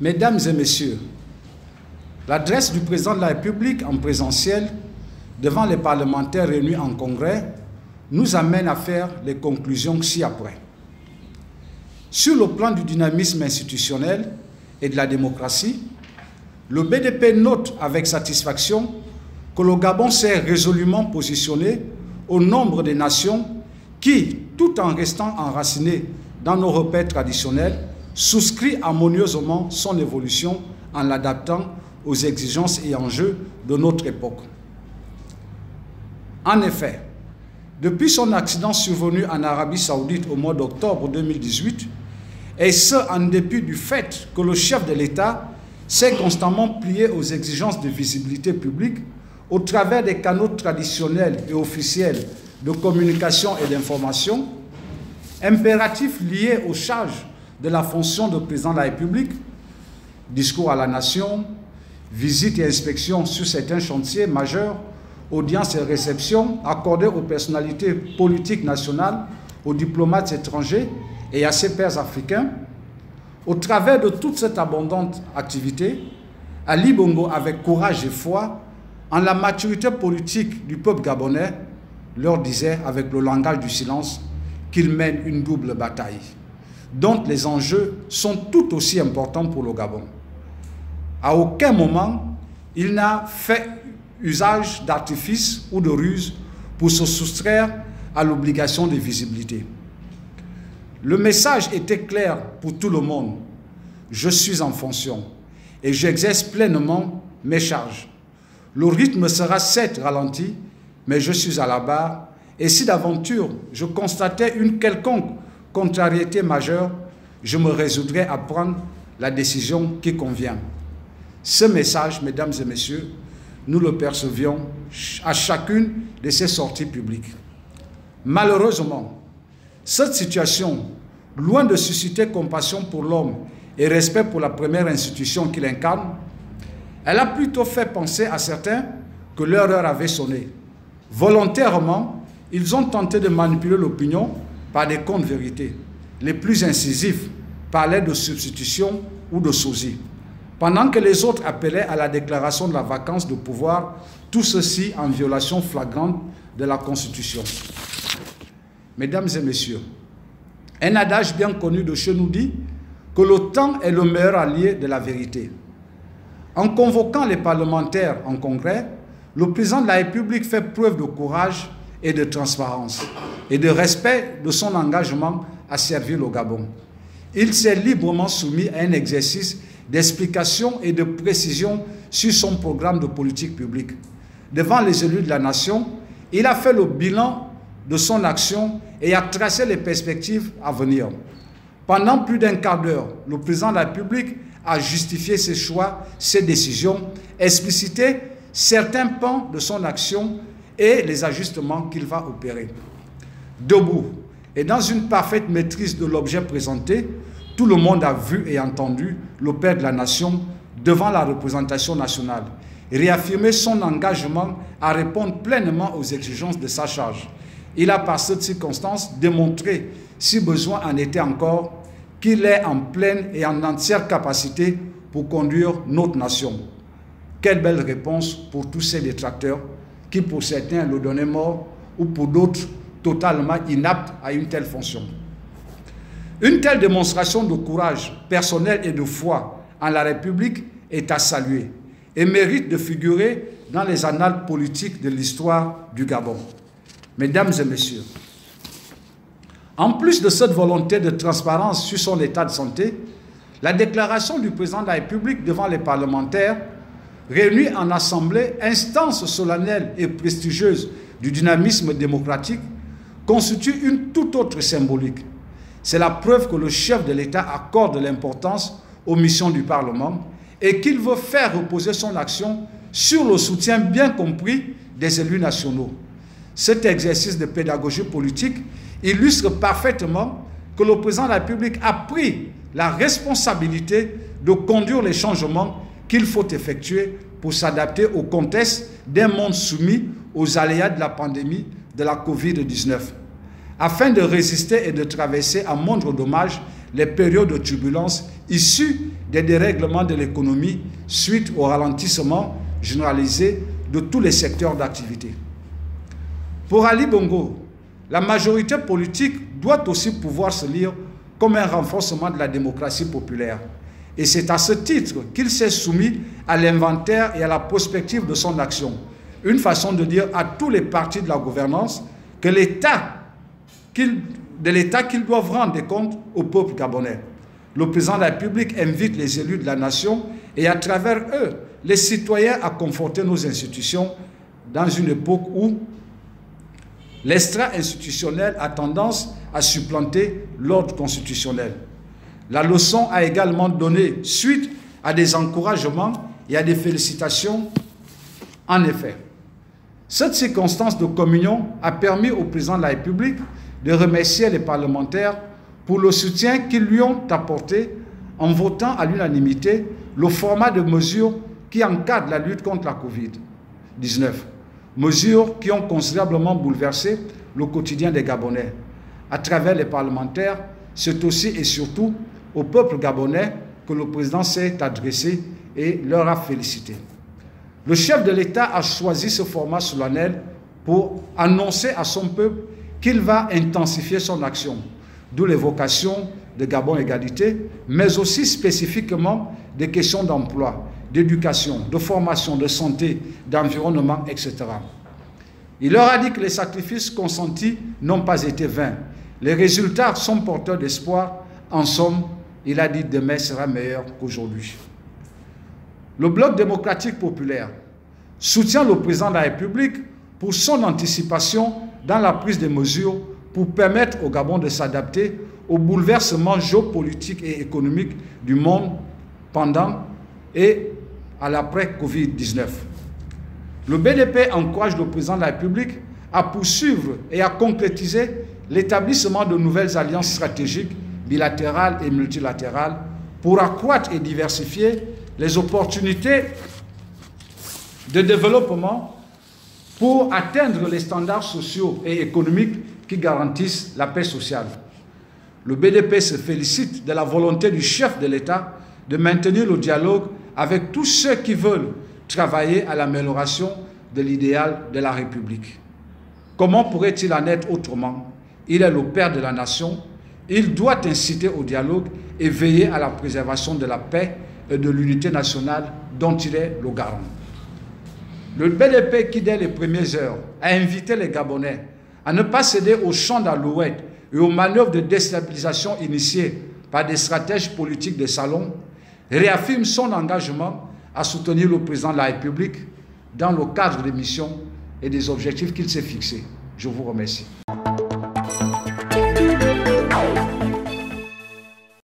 Mesdames et messieurs, l'adresse du président de la République en présentiel devant les parlementaires réunis en congrès nous amène à faire les conclusions ci-après. Sur le plan du dynamisme institutionnel et de la démocratie, le BDP note avec satisfaction que le Gabon s'est résolument positionné au nombre des nations qui, tout en restant enracinées dans nos repères traditionnels, souscrit harmonieusement son évolution en l'adaptant aux exigences et enjeux de notre époque. En effet, depuis son accident survenu en Arabie Saoudite au mois d'octobre 2018, et ce en dépit du fait que le chef de l'État s'est constamment plié aux exigences de visibilité publique au travers des canaux traditionnels et officiels de communication et d'information, impératifs liés aux charges de la fonction de président de la République, discours à la nation, visites et inspections sur certains chantiers majeurs, audiences et réceptions accordées aux personnalités politiques nationales, aux diplomates étrangers et à ses pairs africains. Au travers de toute cette abondante activité, Ali Bongo, avec courage et foi, en la maturité politique du peuple gabonais, leur disait avec le langage du silence qu'il mène une double bataille, dont les enjeux sont tout aussi importants pour le Gabon. À aucun moment, il n'a fait usage d'artifice ou de ruse pour se soustraire à l'obligation de visibilité. Le message était clair pour tout le monde. Je suis en fonction et j'exerce pleinement mes charges. Le rythme sera certes ralenti, mais je suis à la barre et si d'aventure je constatais une quelconque contrariété majeure, je me résoudrais à prendre la décision qui convient. Ce message, mesdames et messieurs, nous le percevions à chacune de ces sorties publiques. Malheureusement, cette situation, loin de susciter compassion pour l'homme et respect pour la première institution qu'il incarne, elle a plutôt fait penser à certains que leur heure avait sonné. Volontairement, ils ont tenté de manipuler l'opinion par des contre-vérités. Les plus incisifs parlaient de substitution ou de sosie, pendant que les autres appelaient à la déclaration de la vacance de pouvoir, tout ceci en violation flagrante de la Constitution. Mesdames et messieurs, un adage bien connu de chez nous dit que le temps est le meilleur allié de la vérité. En convoquant les parlementaires en congrès, le président de la République fait preuve de courage et de transparence et de respect de son engagement à servir le Gabon. Il s'est librement soumis à un exercice d'explication et de précision sur son programme de politique publique. Devant les élus de la nation, il a fait le bilan de son action et a tracé les perspectives à venir. Pendant plus d'un quart d'heure, le président de la République a justifié ses choix, ses décisions, explicité certains pans de son action et les ajustements qu'il va opérer. Debout et dans une parfaite maîtrise de l'objet présenté, tout le monde a vu et entendu le père de la nation devant la représentation nationale, réaffirmer son engagement à répondre pleinement aux exigences de sa charge. Il a par cette circonstance démontré, si besoin en était encore, qu'il est en pleine et en entière capacité pour conduire notre nation. Quelle belle réponse pour tous ces détracteurs qui pour certains le donnaient mort ou pour d'autres totalement inaptes à une telle fonction. Une telle démonstration de courage personnel et de foi en la République est à saluer et mérite de figurer dans les annales politiques de l'histoire du Gabon. Mesdames et messieurs, en plus de cette volonté de transparence sur son état de santé, la déclaration du président de la République devant les parlementaires, réunis en assemblée, instance solennelle et prestigieuse du dynamisme démocratique, constitue une toute autre symbolique. C'est la preuve que le chef de l'État accorde de l'importance aux missions du Parlement et qu'il veut faire reposer son action sur le soutien bien compris des élus nationaux. Cet exercice de pédagogie politique illustre parfaitement que le président de la République a pris la responsabilité de conduire les changements qu'il faut effectuer pour s'adapter au contexte d'un monde soumis aux aléas de la pandémie de la Covid-19, afin de résister et de traverser à moindre dommage les périodes de turbulence issues des dérèglements de l'économie suite au ralentissement généralisé de tous les secteurs d'activité. Pour Ali Bongo, la majorité politique doit aussi pouvoir se lire comme un renforcement de la démocratie populaire. Et c'est à ce titre qu'il s'est soumis à l'inventaire et à la prospective de son action. Une façon de dire à tous les partis de la gouvernance que qu'ils doivent rendre des comptes au peuple gabonais. Le président de la République invite les élus de la nation et à travers eux, les citoyens à conforter nos institutions dans une époque où l'extra-institutionnel a tendance à supplanter l'ordre constitutionnel. La leçon a également donné suite à des encouragements et à des félicitations. En effet, cette circonstance de communion a permis au président de la République de remercier les parlementaires pour le soutien qu'ils lui ont apporté en votant à l'unanimité le format de mesures qui encadrent la lutte contre la Covid-19. Mesures qui ont considérablement bouleversé le quotidien des Gabonais. À travers les parlementaires, c'est aussi et surtout au peuple gabonais que le président s'est adressé et leur a félicité. Le chef de l'État a choisi ce format solennel pour annoncer à son peuple qu'il va intensifier son action, d'où l'évocation de Gabon Égalité, mais aussi spécifiquement des questions d'emploi, d'éducation, de formation, de santé, d'environnement, etc. Il leur a dit que les sacrifices consentis n'ont pas été vains. Les résultats sont porteurs d'espoir. En somme, il a dit que demain sera meilleur qu'aujourd'hui. Le Bloc démocratique populaire soutient le président de la République pour son anticipation dans la prise des mesures pour permettre au Gabon de s'adapter aux bouleversements géopolitiques et économiques du monde pendant et à l'après-Covid-19. Le BDP encourage le président de la République à poursuivre et à concrétiser l'établissement de nouvelles alliances stratégiques bilatérales et multilatérales pour accroître et diversifier les opportunités de développement pour atteindre les standards sociaux et économiques qui garantissent la paix sociale. Le BDP se félicite de la volonté du chef de l'État de maintenir le dialogue avec tous ceux qui veulent travailler à l'amélioration de l'idéal de la République. Comment pourrait-il en être autrement? Il est le père de la nation, il doit inciter au dialogue et veiller à la préservation de la paix et de l'unité nationale dont il est le garant. Le BDP qui, dès les premières heures, a invité les Gabonais à ne pas céder aux chants d'alouettes et aux manœuvres de déstabilisation initiées par des stratèges politiques de salon, réaffirme son engagement à soutenir le président de la République dans le cadre des missions et des objectifs qu'il s'est fixés. Je vous remercie.